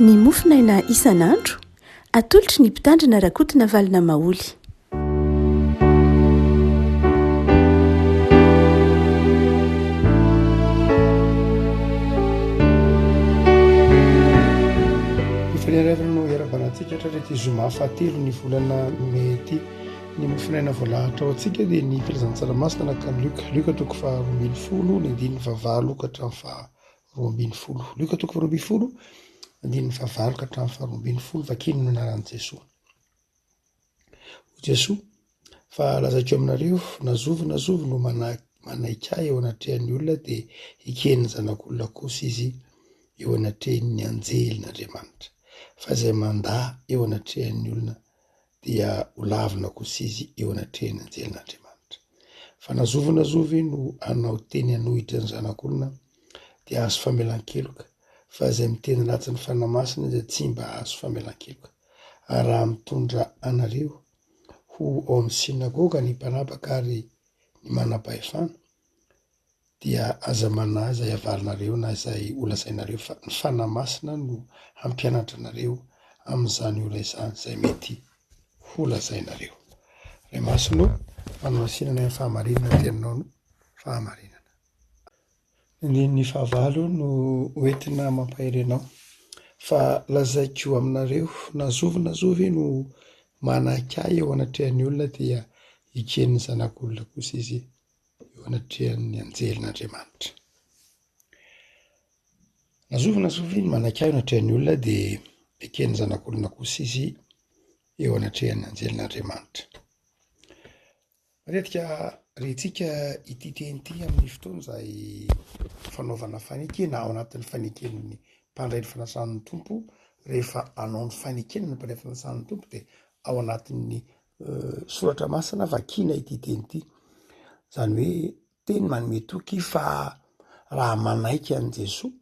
ny mofinaina isan'andro atolotry ny mpitandrina rakotina valina maoly. Ifaneraranao iarabanantsika hatrarety zoma fahatelo ny volana mety ny mofinaina voalahatra ao antsika dia ny filazantsaramasina nakany Luka toko faha 12 ny andininy fahavalo ka hatramin'ny faha 12. Luka toko faha 12 andininy fahavalo ka hatramin'ny faha 12 vakiny no anaran'i Jesosy. Jesosy fa lazaiko aminareo nazovy no manaika eo anatrehan'ny olona dia ikeny zanak'olona kosa izy eo anatrehan'ny anjelin'Andriamanitra. Fa izay mandà eo anatrehan'ny olona dia holavina kosa izy eo anatrehan'ny anjelin'Andriamanitra. Fa nazovy no anao teny anohitra ny zanak'olona dia azo famelan-keloka. Fa izay miteny ratsy ny fanamasina dia tsy mba azo famelan-keloka. Ary raha mitondra anareo ho ao amin'ny sinagoga ny mpanapaka ary ny manam-pahefana dia aza manahy izay avalinareo na izay holazainareo fa ny fanamasina no hampianatra anareo amin'izany ola izany izay mety holazainareo. Ray masino manao asinana ny fahamarinana tenanao no fahamarinana. Ny fahavalo no hoentina mampahery anao fa lazaiko aminareo nazovy no manakay eo anatrehan'ny olona dia iken'ny zanak'olona kosa izy eo anatrehan'ny anjelin'Andriamanitra. Nazovy no manakay eo anatrehan'ny olona dia iken'ny zanak'olona kosa izy eo anatrehan'ny anjelin'Andriamanitra. Matetika rentsika ity teny ity amin'ny fotoana izay fanaovana fanekena ao anatin'ny fanekenan'ny mpandray ny fanasan'ny tompo. Rehefa anao ny fanekena ny mpandray ny fanasan'ny tompo dia ao anatin'ny soratra masina vakiana ity teny ity. Izany hoe teny manome toky fa raha manaika an'i Jesosy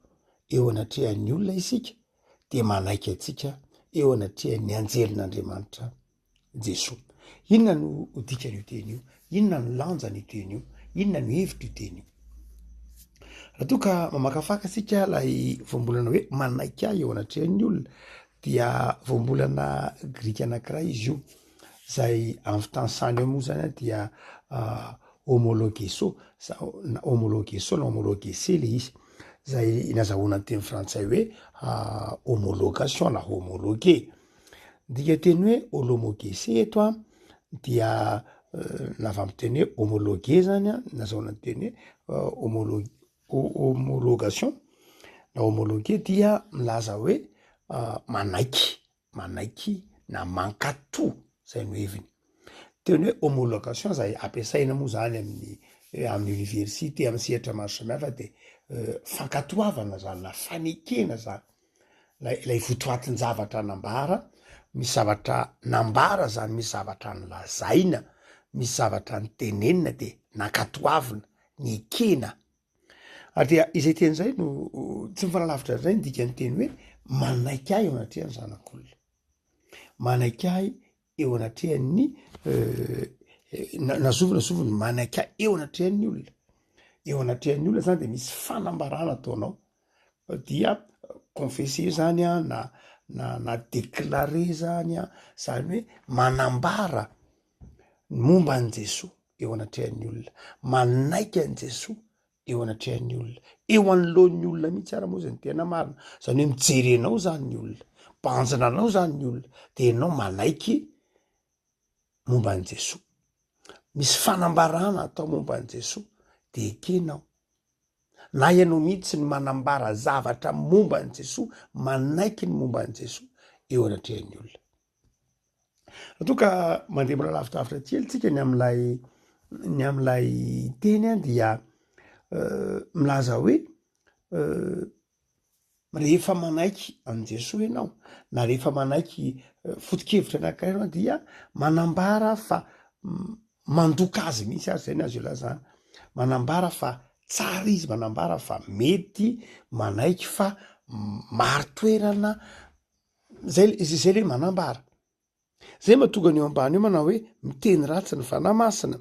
eo anatrehan'ny olona isika dia manaika antsika eo anatrehan'ny anjelin'Andriamanitra Jesosy. Inona no dikan'io teny io? Inona no lanjan'io teny io? Inona no hevitra io teny io? Raha toa ka mamakafaka isika ilay voambolana hoe manaika eo anatrehan'ny olona dia voambolana grika anankiray izy io, izay amin'ny fitansany eo moa zany dia homologeso na homologese le izy, izay nazahoana ny teny frantsay hoe homologation na homologué. Dika teny hoe homologese eto dia navy amin'ny teny hoe homologué zany nazahoana ny teny hoe homologation na homologué dia milaza hoe manaiky na mankatoa zay no heviny. Teny hoe homologation izay ampiasaina moa zany amin'ny université amin'ny sehatra maro samihafa dia fankatoavana zany na fanekena zany. Ilay votoatin'ny zavatra nambara, misy zavatra nambara zany, misy zavatra nolazaina, misy zavatra nitenenina dia nankatoavina, ny ekena. Ary dia izay teny izay no tsy mifanalavitra izay ny dikan'ny teny hoe manaika eo anatrehan'ny zanak'olona. Manaika eo anatrehan'ny nazovy manaika eo anatrehan'ny olona. Eo anatrehan'ny olona zany dia misy fanambarana ataonao dia confesser zany na déclarer zany zany hoe manambara momba an'i Jesosy eo anatrehan'ny olona, manaika an'i Jesosy eo anatrehan'ny olona, eo anoloan'ny olona mihitsy ara moa zany tena marina. Zany hoe mijery anao zany ny olona, mpanjina anao zany ny olona dia ianao manaiky momba an'i Jesosy. Misy fanambarana atao momba an'i Jesosy dia ekenao. Na ianao mihitsy ny manambara zavatra momba an'i Jesosy, manaiky ny momba an'i Jesosy eo anatrehan'ny olona. Raha toa ka mandeha mbola lavidavitra kely tsika ny amin'ilay teny dia milaza hoe rehefa manaiky an'i Jesosy ianao na rehefa manaiky foto-kevitra anankiray ianao dia manambara fa mandoka azy mihitsy ary zay ny azo ilazana. Manambara fa tsara izy, manambara fa mety manaiky fa maro-toerana zay le manambara. Zay mahatonga ny eo ambany eo manao hoe miteny ratsy ny fanamasina,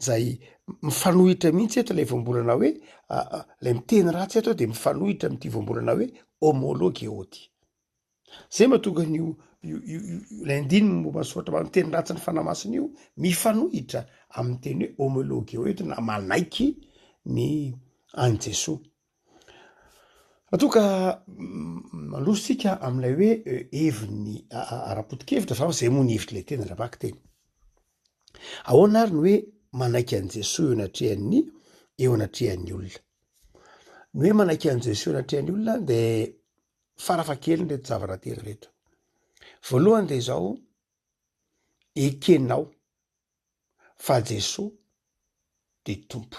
izay mifanohitra mihitsy eto ilay voambolana hoe lay miteny ratsy eto dia mifanohitra amin'ity voambolana hoe homologué. zay mahatonga an'io lindiny momasoatra miteny ratsy ny fanamasina io mifanohitra amin'ny teny hoe homologue oety na manaiky ny any Jesoa. Atoka mandrositsika amin'ilay hoe heviny ara-potikevitra fa zay moa ny hevitry lay teny rabaky teny. Ahoana ary ny hoe manaiky an' Jesoa eo anatrehan'ny olona. Ny hoe manaiky an' Jesoa eo anatrehan'ny olona de farafahakeliny reto zava-rahately reto. Voalohany de zao ekenao fa Jesoa de tompo.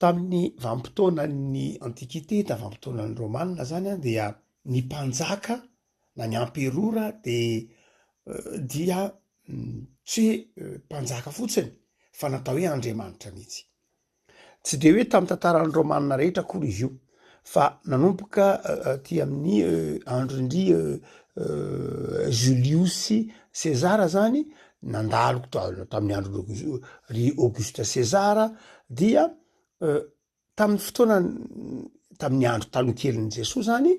Tamin'ny vanim-potoanan'ny antikité, tamin'ny vanim-potoanan'ny romanina zany dia ny mpanjaka na ny amperora dia tsy hoe mpanjaka fotsiny fa natao hoe andriamanitra mihitsy. Tsy de hoe tamin'ny tantaran'ny romanina rehetra akory izy io fa nanomboka ty amin'ny androndry Julius César zany nandalo tamin'ny andron'ny Auguste César dia tamin'ny fotoana tamin'ny andro talokelin'i Jesoa zany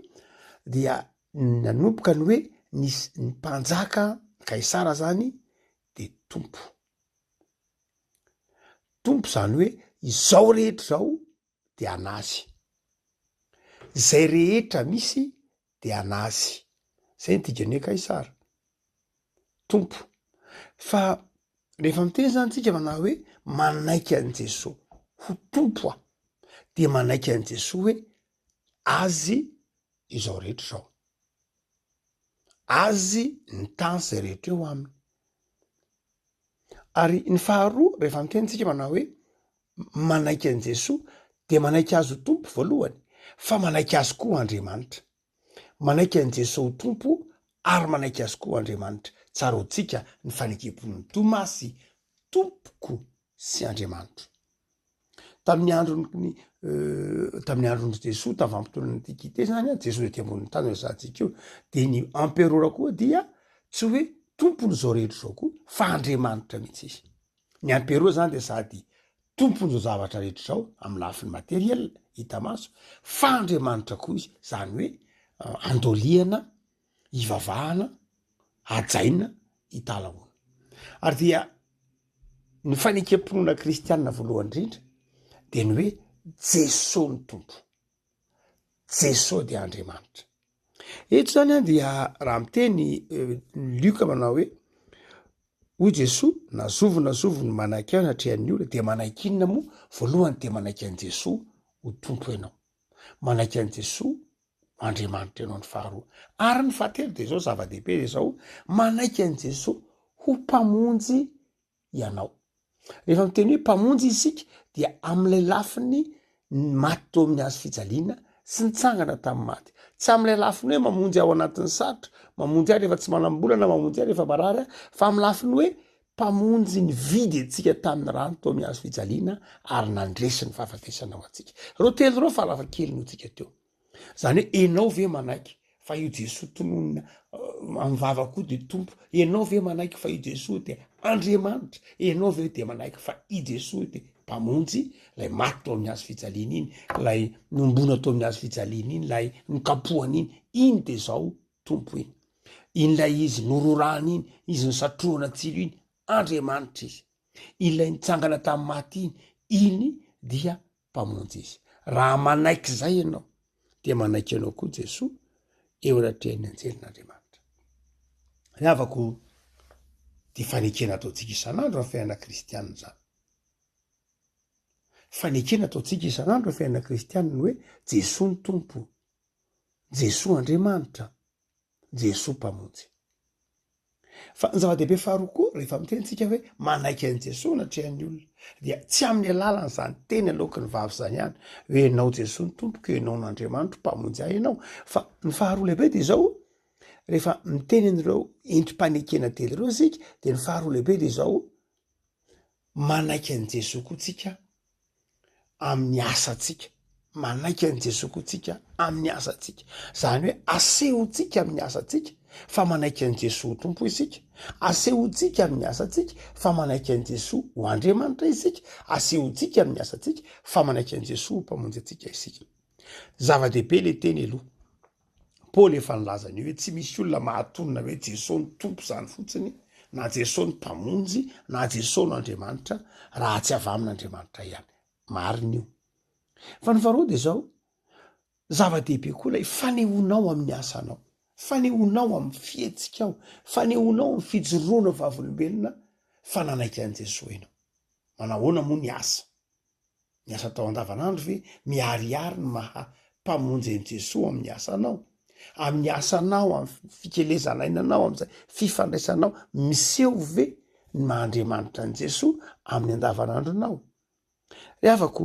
dia nanomboka ny hoe ny mpanjaka kaisara zany de tompo. Tompo zany hoe izao rehetra zao de anazy. Zay rehetra misy de anazy. Zay ny tigany hoe kaisara. Tompo. Fa rehefa miteny zany tsika manao hoe manaiky an' Jesoa ho tompo a de manaiky an' Jesoa hoe azy izao rehetra zao. Azy ny tany zay rehetra eo aminy. Ary ny faharoa rehefa miteny tsika manao hoe manaiky an' Jesoa de manaiky azy ho tompo voalohany fa manaiky azy koa Andriamanitra. Manaiky an' Jesoa ho tompo ary manaiky azy koa Andriamanitra. Tsara hotsika ny fanekem-pon'ny Tomasy tompoko sy Andriamanitra. Tamin'ny andron'ny Jesoa tamin'ny vanim-potoanan'ny antikité zany Jesoa ety ambonin'ny tany resahantsika io de ny amperora koa dia tsy hoe tompony zao rehetra zao koa fa Andriamanitra mihitsy izy. Ny amperora zany de sady tompony zao zavatra rehetra zao amin'ny lafiny materiel hita maso fa Andriamanitra koa izy zany hoe andoliana, ivavahana, ajaina, hitalaona. Ary dia ny fanekem-pinoana kristianina voalohany indrindra de ny hoe Jesoa ny tompo. Jesoa de Andriamanitra. Eto zany dia raha miteny Luka manao hoe hoy Jesoa nazovony manaiky ahy natrehan'ny olona de manaiky inona moa? Voalohany de manaiky an' Jesoa ho tompo ianao. Manaiky an' Jesoa Andriamanitra ianao ny faharoa. Ary ny fahatelo de zao zava-dehibe de zao manaiky an' Jesoa ho mpamonjy ianao. Rehefa miteny hoe mpamonjy isika dia amin'ilay lafiny maty teo amin'ny hazo fijaliana sy nitsangana tamin'ny maty. Tsy amin'ilay lafiny hoe mamonjy ao anatin'ny sarotra, mamonjy ahy rehefa tsy manam-bolana, mamonjy ahy rehefa marary, fa amin'ny lafiny hoe mpamonjy ny vidy antsika tamin'ny rano teo amin'ny hazo fijaliana ary nandresy ny fahafatesana ho antsika. Reo telo reo farafahakeliny ho tsika teo. Zany hoe enao ve manaiky fa io Jesoa tononona amin'ny vavako de tompo? Enao ve manaiky fa io Jesoa de Andriamanitra? Enao ve de manaiky fa i Jesoa de mpamonjy lay maty teo amin'ny hazo fijaliana iny, lay nombona teo amin'ny hazo fijaliana iny, lay nokapohana iny de zao tompo iny. Inlay izy nororana iny, izy nisatroana tsilo iny, Andriamanitra izy. Ilay nitsangana tamin'ny maty iny dia mpamonjy izy. Raha manaiky zay ianao de manaiky anao koa Jesoa eo anatrehan'ny anjelin'Andriamanitra. Havako ty fanekena ataotsika isan'andro amin'ny fiainana kristianina zany. Fanekena ataotsika isan'andro amin'ny fiainana kristianina hoe Jesoa ny tompo, Jesoa Andriamanitra, Jesoa mpamonjy. Fa ny zava-dehibe faharoa koa rehefa mitentsika hoe manaiky an' Jesoa natrehan'ny olona dia tsy amin'ny alalany zany teny aloka ny vavy zany ihany hoe enao Jesoa ny tompoko, enao n'Andriamanitra mpamonjy ahy ianao. Fa ny faharoa lehibe de zao rehefa miteny an'ireo endrim-panekena telo ireo isika de ny faharoa lehibe de zao manaiky an' Jesoa koa tsika amin'ny asantsika. Manaiky an' Jesoa koa tsika amin'ny asantsika. Zany hoe asehontsika amin'ny asantsika fa manaiky an' Jesoa ho tompo isika. Asehontsika amin'ny asantsika fa manaiky an' Jesoa ho Andriamanitra isika. Asehontsika amin'ny asantsika fa manaiky an' Jesoa ho mpamonjy antsika isika. Zava-dehibe le teny aloha. paoly efa nilazany hoe tsy misy olona mahatonona hoe jesosy ny tompo zany fotsiny na jesosy ny mpamonjy na jesosy no Andriamanitra raha tsy avy amin'Andriamanitra ihany. Marina io. Fa ny faharoa de zao, zava-dehibe koa lay fanehonao amin'ny asanao, fanehonao amin'ny fihetsikao, fanehonao amin'ny fijoroana vavolombelona fa nanaiky an' Jesosy ianao. Manahoana moa ny asa? Ny asa tao andavanandro ve miariary ny maha mpamonjy an' Jesosy amin'ny asanao, amin'ny asanao, amin'ny fikelezana ainanao, amin'izay fifandraisanao, miseho ve ny mahandriamanitra an' Jesosy amin'ny andavanandronao? Rehavako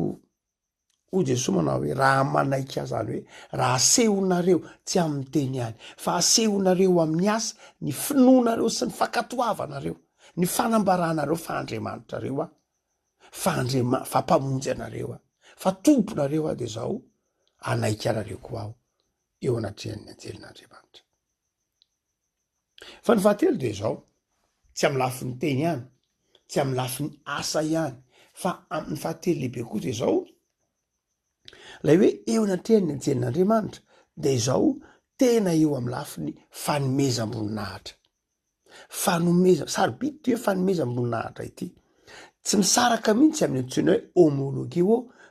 ho Jesosy manao hoe raha manaiky azany hoe raha asehonareo tsy amin'ny teny ihany fa asehonareo amin'ny asa, ny finoanareo sy ny fankatoavanareo, ny fanambaranareo fa andriamanitra reo fa mpamonjy anareo fa tomponareo de zao anaiky anareo koa aho eo anatrehan'ny anjelin'Andriamanitra. Fa ny fahatelo de zao, tsy amin'ny lafin'ny teny ihany, tsy amin'ny lafin'ny asa ihany, fa amin'ny fahatelo lehibe koa de zao, lay hoe eo anatrehan'ny anjelin'Andriamanitra de zao tena eo amin'ny lafin'ny fanomezam-boninahitra. Sarobidi hoe fanomezam-boninahitra ity. Tsy misaraka mihitsy amin'ny antsoina hoe homologie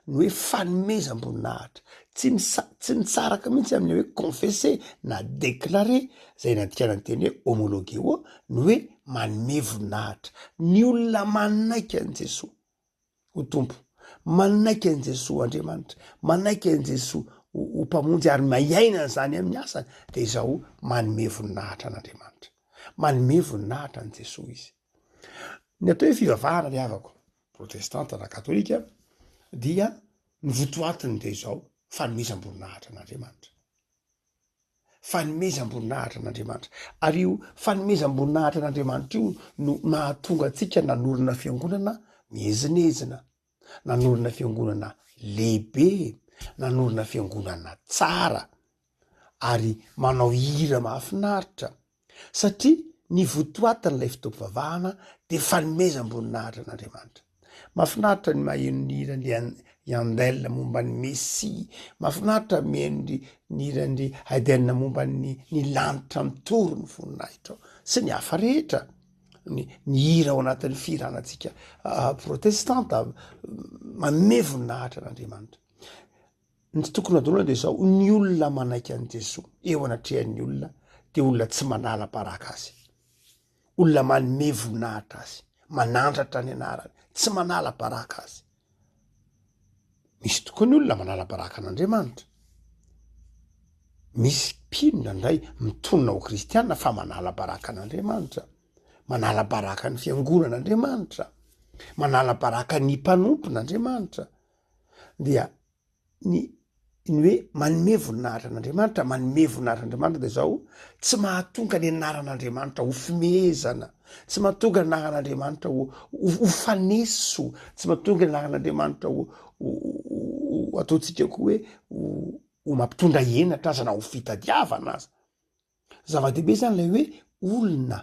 ny hoe fanomezam-boninahitra. Tsy misaraka mihitsy amin'ny hoe confesser na déclarer zay nadikana ny teny hoe homologie ny hoe manome voninahitra. Ny olona manaiky an' Jesosy ho tompo, manaiky an' Jesosy Andriamanitra, manaiky an' Jesosy ho mpamonjy ary maiaina zany amin'ny asany de zao manome voninahitra an'Andriamanitra, manome voninahitra an' Jesosy izy. Ny atao hoe fivavahana le havako protestanta na katolika dia ny votoatiny de zao fanomezam-boninahitra an'Andriamanitra, fanomezam-boninahitra an'Andriamanitra. Ary io fanomezam-boninahitra an'Andriamanitra io no mahatonga antsika nanorina fiangonana mihezinezina, nanorina fiangonana lehibe, nanorina fiangonana tsara ary manao hira mahafinaritra satria ny votoatin'ilay fitoam-pivavahana de fanomezam-boninahitra an'Andriamanitra. Mahafinaritra ny maheno ny hirany Yandel momba ny Messia, mahafinaritra maheno ny hirany Haydn momba ny lanitra mitoro ny voninahitra sy ny hafa rehetra, ny hira ao anatin'ny firanantsika protestanta manome voninahitra an'Andriamanitra. Ny tokony adolana de zao, ny olona manaiky an' Jesosy eo anatrehan'ny olona de olona tsy manala-baraka azy, olona manome voninahitra azy, manandratra ny anarany, tsy manala-baraka azy. Misy tokoa ny olona manala-baraka an'Andriamanitra, misy mpinona indray mitonona ho kristianina fa manala-baraka an'Andriamanitra, manala-baraka ny fiangonan'Andriamanitra, manala-baraka ny mpanompon'Andriamanitra. Dia ny hoe manome voninahitra an'Andriamanitra, manome voninahitra an'Andriamanitra de zao tsy mahatonga ny anaran'Andriamanitra ho fimezana, tsy mahatonga ny anaran'Andriamanitra ho faneso, tsy mahatonga ny anaran'Andriamanitra ho ataontsika koa hoe ho mampitondra henatra aza na ho fitadiavana aza. Zava-dehibe zany lay hoe olona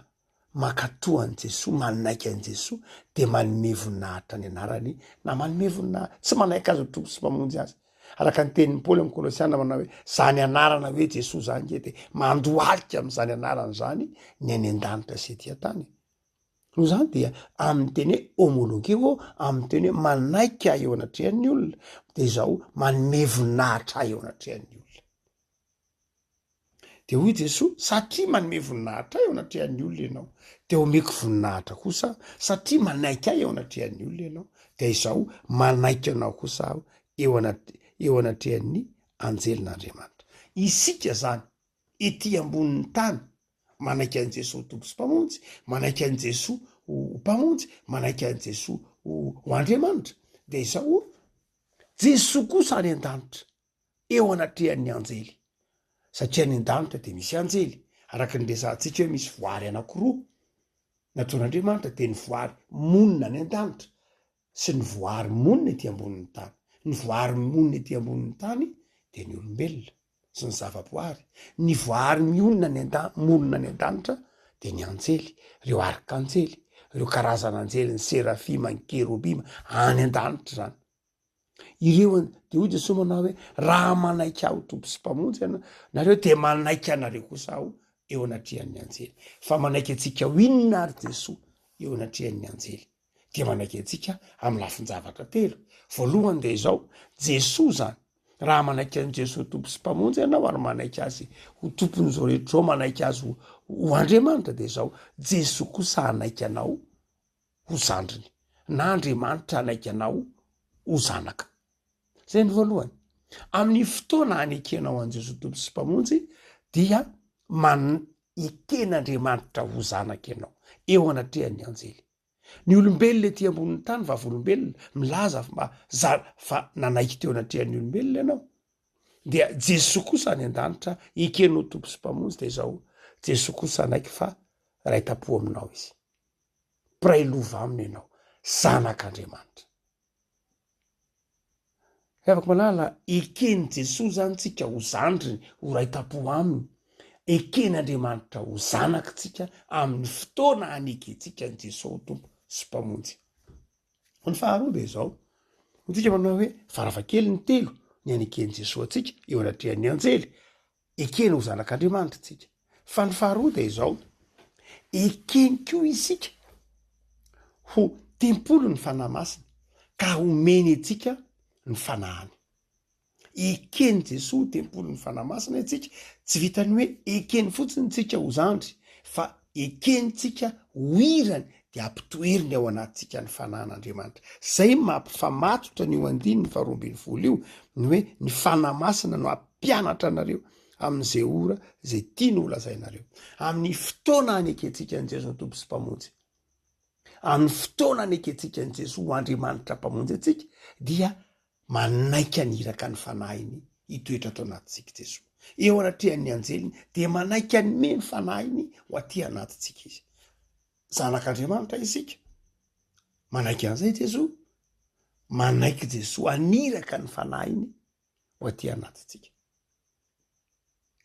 mankatoa an' Jesosy, manaiky an' Jesosy de manome voninahitra ny anarany na manome voninahitra, tsy manaiky azy ho tompo sy mpamonjy azy. Araka ny tenin'ny Paoly amin'ny Kolosiana manao hoe zany anarana hoe Jesosy zany ke de mandohalika amin'izany anarana zany ny any an-danitra sy etỳ an-tany. No zany dia amin'ny teny hoe homologie amin'ny teny hoe manaiky ahy eo anatrehan'ny olona de zao manome voninahitra ahy eo anatrehan'ny olona. De hoy Jesosy, satria manome voninahitra ahy eo anatrehan'ny olona ianao de omeko voninahitra kosa, satria manaiky ahy eo anatrehan'ny olona ianao de izao manaiky anao kosa aho eo anatrehan'ny anjelin'Andriamanitra. Isika zany ety ambonin'ny tany manaiky an' Jesosy tompo sy mpamonjy, manaiky an' Jesosy ho mpamonjy, manaiky an' Jesosy ho Andriamanitra de izao Jesosy kosa any an-danitra eo anatrehan'ny anjely, satria any an-danitra de misy anjely. Araka ny resantsika hoe misy voary anankiroa nataon'Andriamanitra de ny voary monina any an-danitra sy ny voary monina ety ambonin'ny tany. Ny voary monina ety ambonin'ny tany de ny olombelona sy ny zavaboary, ny voary monina any an-danitra de ny anjely, ireo arkanjely, ireo karazan'anjely, ny serafima, ny kerobima any an-danitra zany. ireo de hoy Jesosy manao hoe raha manaiky aho tompo sy mpamonjy nareo de manaiky anareo kosa aho eo anatrehan'ny anjely. Fa manaiky atsika ho inona ary Jesosy eo anatrehan'ny anjely de manaiky atsika amin'ny lafin-javatra telo. Voalohany de izao, Jesosy zany raha manaiky an' Jesosy tompo sy mpamonjy ianao ary manaiky azy ho tompon'izao rehetra zao, manaiky azy ho Andriamanitra de izao Jesosy kosa hanaiky anao ho zandriny na Andriamanitra hanaiky anao ho zanaka. Zay ny voalohany. Amin'ny fotoana hanekenao an' Jesosy tompo sy mpamonjy dia eken'Andriamanitra ho zanaka ianao eo anatrehan'ny anjely. Ny olombelona ety ambonin'ny tany vavolombelona milaza fa nanaiky teo anatrehan'ny olombelona ianao. Dia Jesosy kosa any an-danitra ekenao tompo sy mpamonjy de izao Jesosy kosa anaiky fa raitapo aminao izy. Piray lova aminy ianao, zanak'Andriamanitra. Afaka malala ekeny Jesosy zany tsika ho zandriny, ho raitapo aminy. Eken'Andriamanitra ho zanakitsika amin'ny fotoana hanekentsika ny Jesosy tompo sy mpamonjy. Ny faharoa de izao, tsika manao hoe varavakely ny telo ny anekeny Jesosy atsika eo anatrehan'ny anjely, ekeny ho zanak'Andriamanitra tsika. Fa ny faharoa de izao, ekeny koa isika ho tempolo ny fanahy masina ka homeny atsika ny fanahany. Ekeny Jesosy tempolo ny fanahy masina atsika, tsy vitany hoe ekeny fotsiny tsika ho zandry, fa ekeny tsika ho irany de ampitoeriny ao anatsika ny fanahan'Andriamanitra. Zay mampifamatotra ny eo andiny ny 12 io, ny hoe ny fanahy masina no ampianatra anareo amin'izay ora zay tiany ho lazainareo. Amin'ny fotoana hanekentsika an' Jesosy tompo sy mpamonjy, amin'ny fotoana hanekentsika an' Jesosy ho Andriamanitra mpamonjy atsika, dia manaiky aniraka ny fanahiny hitoetra ato anatintsika Jesosy. Eo anatrehan'ny anjeliny de manaiky anome ny fanahiny ho aty anatintsika izy. Zanak'Andriamanitra isika, manaiky an'izay Jesosy, manaiky Jesosy aniraka ny fanahiny ho aty anatintsika.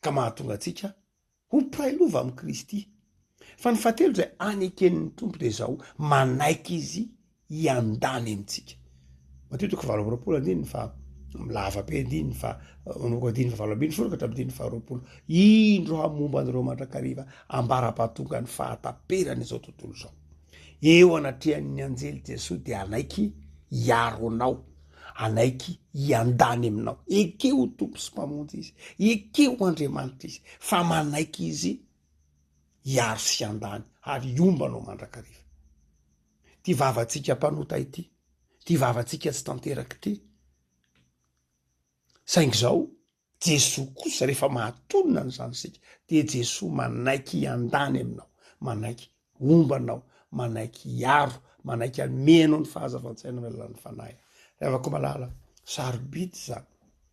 Ka mahatonga atsika ho piray lova amin'ny Kristy. Fa ny fahatelo zay aneken'ny tompo de izao manaiky izy hiandany amintsika. Matetika 7:20 fa milava be andiny fa manoko andiny fa 7 foraka hatramin'ny 20. Indro hamomba an'ireo mandrakariva ambara-pahatonga ny fahataperany izao tontolo izao. Eo anatrehan'ny anjely Jesosy de anaiky hiaro anao, anaiky hiandany aminao. Ekeo tompo sy mpamonjy izy, ekeo Andriamanitra izy, fa manaiky izy hiaro sy hiandany ary hiombanao mandrakariva. Ty vavantsika mpanota ity, ty vavantsika tsy tanteraky ty, saingy zao Jesosy kosa rehefa mahatonina n'izany sika de Jesosy manaiky hiandany aminao, manaiky ombanao, manaiky hiaro, manaiky amenao ny fahazavan-tsaina amin'ny fanahy. Afaka malala sarobidy zany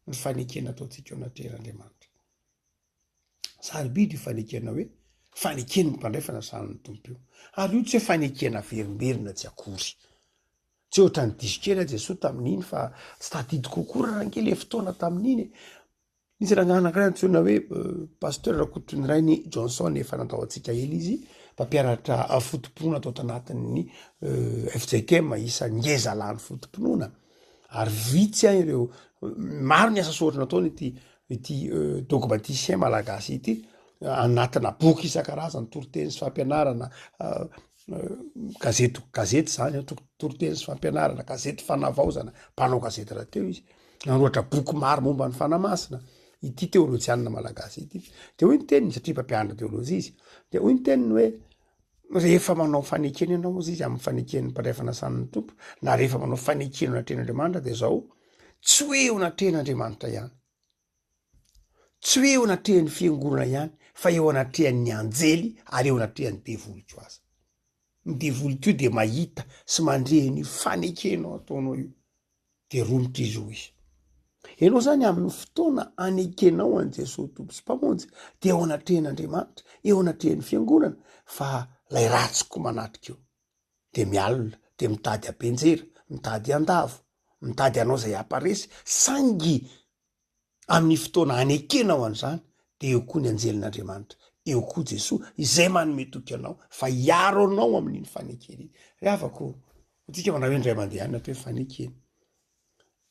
ny fanekena ataontsika eo anatrehan'Andriamanitra. Sarobidy io fanekena hoe fanekeny ny mpandray fanasan'ny tompo io. Ary io tsy hoe fanekena verimberina tsy akory. Tsy ohatran'ny diso-kely Jesosy tamin'iny fa tsy tadidy kokoa raha kely fotoana tamin'iny. Nisy rangahy anankiray antsoina hoe pasteur Rakotony Rainy Johnson efa natao antsika ely izy, mpampianatra fotompinoana atao tanatin'ny FJKM isa ngeza lany fotompinoana. Ary vitsy ireo maro ny asa soratra nataony ity dogmaticien malagasy ity anatina boky isan-karazany, toriteny sy fampianarana, gazety zany, toriteny sy fampianarana, gazety fanavaozana, mpanao gazety raha teo izy, nanoratra boky maro momba ny fanahy masina, ity teolojianina malagasy ity. De hoy ny teniny satria mpampianatra teolojia izy, de hoy ny teniny hoe rehefa manao fanekena ianao izy amin'ny faneken'ny mpandray fanasan'ny tompo, na rehefa manao fanekena anatrehan'Andriamanitra de zao tsy hoe eo anatrehan'Andriamanitra ihany, tsy hoe eo anatrehan'ny fiangonana ihany, fa eo anatrehan'ny anjely ary eo anatrehan'ny devoly-ko aza. Ny devoly-ko de mahita sy mandrehy fanekenao ataonao io de romotra izy ho izy. Ianao zany amin'ny fotoana anekenao an' Jesosy tompo sy mpamonjy de eo anatrehan'Andriamanitra, eo anatrehan'ny fiangonana, fa lay ratsiko manatrika eo de mialina, de mitady ampenjera, mitady andavo, mitady anao zay aparesy, saingy amin'ny fotoana anekenao an'izany de eo koa ny anjelin'Andriamanitra, eo koa Jesosy izay manome toky anao fa hiaro anao amin'iny fanekeny. Afako tsika manao hoe indray mandeha any natao hoe fanekeny.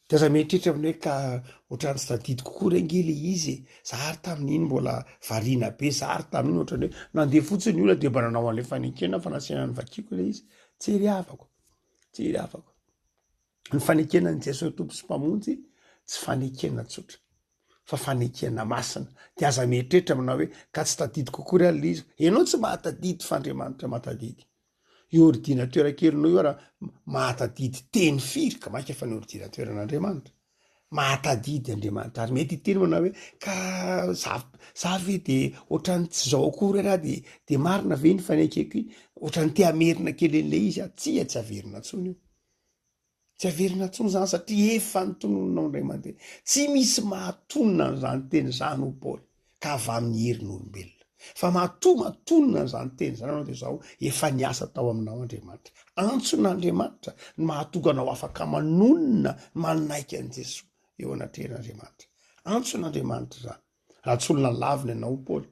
de aza mieritreritra aminy hoe ka ohatrany tsy tadidy kokoa rengely izy zary tamin'iny mbola variana be zary tamin'iny ohatrany hoe nandeha fotsiny olona de mba nanao an'le fanekena fa nasiana ny vakiko le izy tsy ry afako ny fanekenany Jesosy tompo sy mpamonjy tsy fanekena tsotra fa fanekena masina de aza mieritreritra aminao hoe ka tsy tadidy kokoa ry alina izy ianao tsy mahatadidy fa Andriamanitra mahatadidy io ordinatera-kelinao io raha mahatadidy teny firy ka maika fa ny ordinateuran'Andriamanitra mahatadidy Andriamanitra ary mety hiteny manao hoe ka za ve de ohatrany tsy zao akory raha de marina ve ny fanekeko iny ohatrany te amerina kely an'le izy tsy averina tsony io tsy averina tsony zany satria efa nytonononao ndray mandeha tsy misy mahatonona n'izany teny zany ho Paoly ka avy amin'ny herin'olombelona fa matonona n'izany teny zany anao de zao efa niasa tao aminao Andriamanitra antson'Andriamanitra ny mahatonga anao afaka manonona manaiky an' Jesosy eo anatrehan'Andriamanitra antson'Andriamanitra zany raha tsy olona lavina ianao Paoly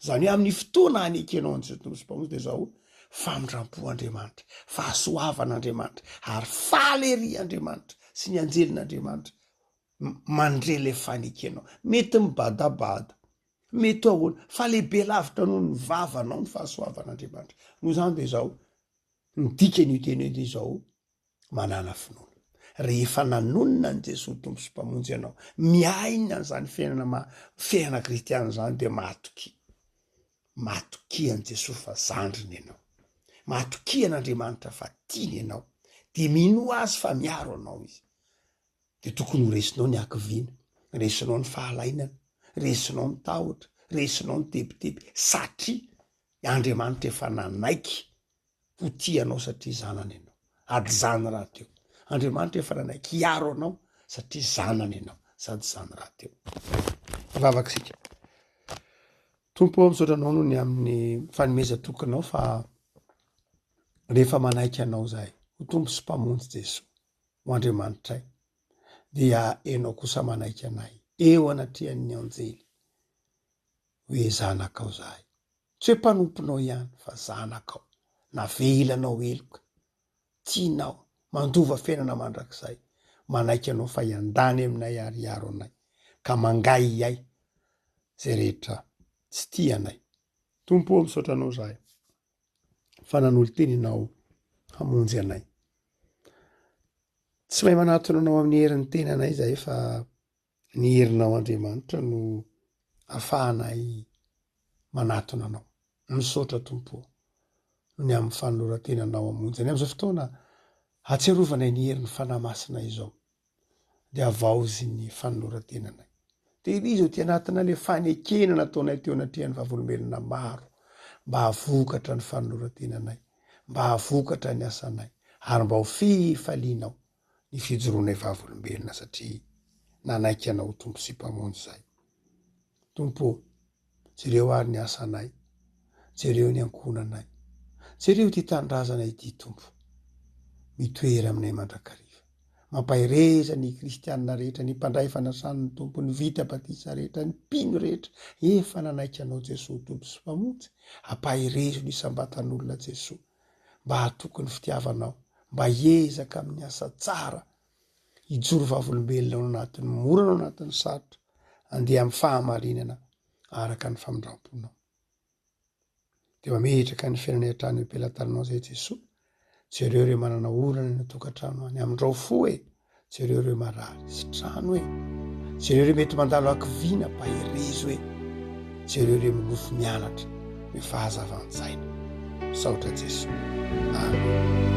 zany hoe amin'ny fotoana hanekenao an' Jesosy tompo sy mpamonjy de zao famindrampo Andriamanitra fahasoavan'Andriamanitra ary falery Andriamanitra sy ny anjelin'Andriamanitra mandre le fanekenao mety mibadabada mety ahoana fa lehibe lavitra noho ny vavanao ny fahasoavan'Andriamanitra noho zany de zao ny dikan'io teny de zao manana finoana rehefa nanonona an' Jesosy tompo sy mpamonjy ianao miaina n'izany fiainana kristiana zany de matoki an' Jesosy fa zandriny ianao matoki an'Andriamanitra fa tiany ianao de mino azy fa miaro anao izy de tokony ho resinao ny ankiviana resinao ny fahalainana resinao ny tahotra resinao ny tebiteby satria Andriamanitra efa nanaiky ho tianao satria zanany ianao ady zany raha teo Andriamanitra efa nanaiky hiaro anao satria zanany ianao sady zany raha teo vavaksika tompo misaotra anao noho ny amin'ny fanomeza tokonao fa rehefa manaiky anao zahay ho tompo sy mpamonjy Jesosy ho Andriamanitray dia enao kosa manaiky anay eo anatrehan'ny anjely hoe zanakao zahay tsy hoe mpanomponao ihany fa zanakao navelanao eloka tianao mandova fiainana mandrakizay manaiky anao fa hiandany aminay ary hiaro anay ka mangay iay zay rehetra tsy tianay tompo misaotra anao zahay fa nanolo teny ianao hamonjy anay tsy mahay manatona anao amin'ny herin'ny tenanay zay fa ny herinao Andriamanitra no ahafahanay manatona anao misaotra tompo no ny amin'ny fanoloran-tenanao hamonjy anay am'izao fotoana hatsiarovanay ny herin'ny fanahy masinay izao de avaozy ny fanoloran-tenanay de izy ho ty anatina le fanekena nataonay teo anatrehan'ny vavolombelona maro mba havokatra ny fanoloran-tenanay mba havokatra ny asanay ary mba ho fifalianao ny fijoroanay vavolombelona satria nanaiky anao tompo sy mpamonjy zay tompo jereo ary ny asanay jereo ny ankonanay jereo ty tandrazanay ty tompo mitoery aminay mandrakariva mampahireza ny kristianina rehetra ny mpandray fanasany tompo ny vita batisa rehetra ny mpino rehetra efa nanaiky anao Jesosy tompo sy mpamonjy ampahirezo ny sambatan'olona Jesosy mba hatoky ny fitiavanao mba hiezaka amin'ny asa tsara hijoro vavolombelona ao anatin'ny morana ao anatin'ny sarotra andeha amin'ny fahamarinana araka ny famindramponao de mametraka ny fiainana hatrany ampelantananao zay Jesosy jereo ireo manana olana ny tokantrano any amin'irao fo jereo ireo marary sy trano jereo ireo mety mandalo ankiviana mpahirezo jereo ireo milofo mianatra ny fahazavan-tsaina saotra Jesosy amen